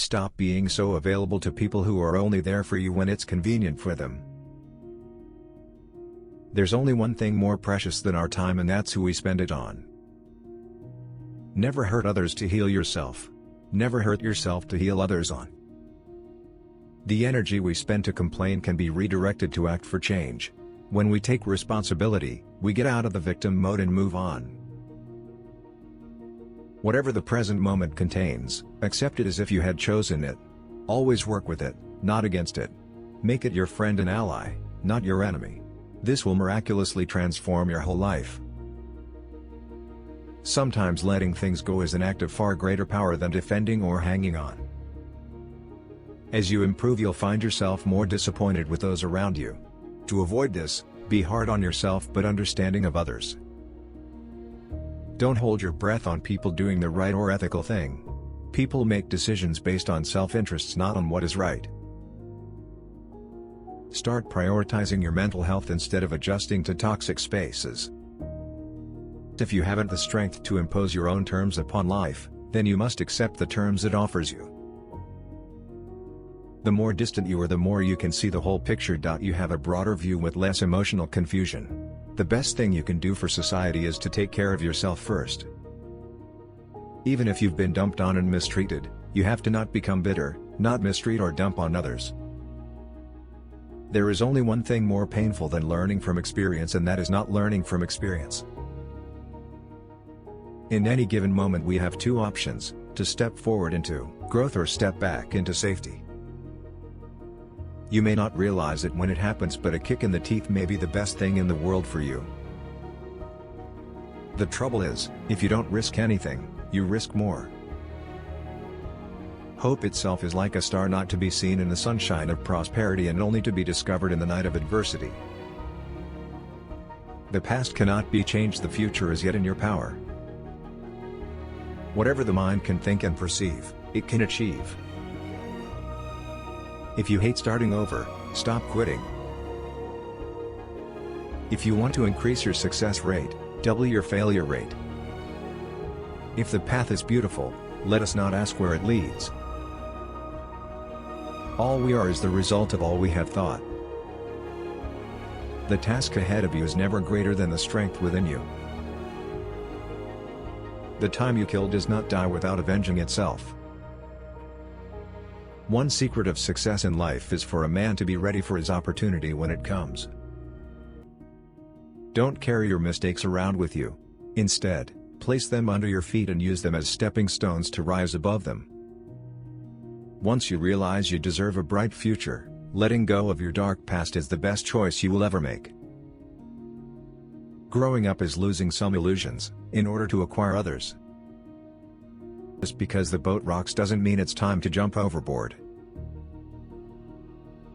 Stop being so available to people who are only there for you when it's convenient for them. There's only one thing more precious than our time, and that's who we spend it on. Never hurt others to heal yourself. Never hurt yourself to heal others on. The energy we spend to complain can be redirected to act for change. When we take responsibility, we get out of the victim mode and move on. Whatever the present moment contains, accept it as if you had chosen it. Always work with it, not against it. Make it your friend and ally, not your enemy. This will miraculously transform your whole life. Sometimes letting things go is an act of far greater power than defending or hanging on. As you improve, you'll find yourself more disappointed with those around you. To avoid this, be hard on yourself but understanding of others. Don't hold your breath on people doing the right or ethical thing. People make decisions based on self-interests, not on what is right. Start prioritizing your mental health instead of adjusting to toxic spaces. If you haven't the strength to impose your own terms upon life, then you must accept the terms it offers you. The more distant you are, the more you can see the whole picture. You have a broader view with less emotional confusion. The best thing you can do for society is to take care of yourself first. Even if you've been dumped on and mistreated, you have to not become bitter, not mistreat or dump on others. There is only one thing more painful than learning from experience, and that is not learning from experience. In any given moment we have two options: to step forward into growth or step back into safety. You may not realize it when it happens, but a kick in the teeth may be the best thing in the world for you. The trouble is, if you don't risk anything, you risk more. Hope itself is like a star, not to be seen in the sunshine of prosperity and only to be discovered in the night of adversity. The past cannot be changed, the future is yet in your power. Whatever the mind can think and perceive, it can achieve. If you hate starting over, stop quitting. If you want to increase your success rate, double your failure rate. If the path is beautiful, let us not ask where it leads. All we are is the result of all we have thought. The task ahead of you is never greater than the strength within you. The time you kill does not die without avenging itself. One secret of success in life is for a man to be ready for his opportunity when it comes. Don't carry your mistakes around with you. Instead, place them under your feet and use them as stepping stones to rise above them. Once you realize you deserve a bright future, letting go of your dark past is the best choice you will ever make. Growing up is losing some illusions, in order to acquire others. Just because the boat rocks doesn't mean it's time to jump overboard.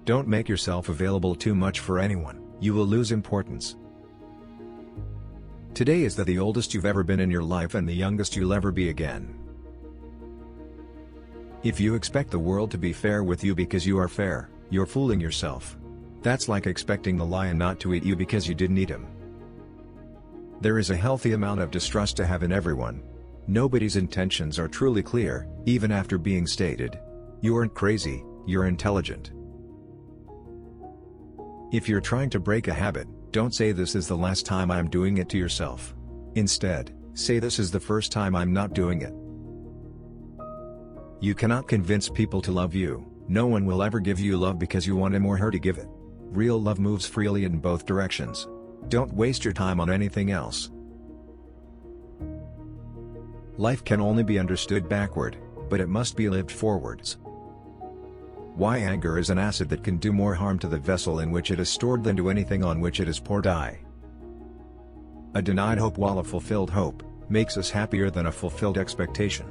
Don't make yourself available too much for anyone, you will lose importance. Today is the oldest you've ever been in your life and the youngest you'll ever be again. If you expect the world to be fair with you because you are fair, you're fooling yourself. That's like expecting the lion not to eat you because you didn't eat him. There is a healthy amount of distrust to have in everyone. Nobody's intentions are truly clear, even after being stated. You aren't crazy, you're intelligent. If you're trying to break a habit, don't say this is the last time I'm doing it to yourself. Instead, say this is the first time I'm not doing it. You cannot convince people to love you. No one will ever give you love because you want him or her to give it. Real love moves freely in both directions. Don't waste your time on anything else. Life can only be understood backward, but it must be lived forwards. Why anger is an acid that can do more harm to the vessel in which it is stored than to anything on which it is poured. A denied hope while a fulfilled hope makes us happier than a fulfilled expectation.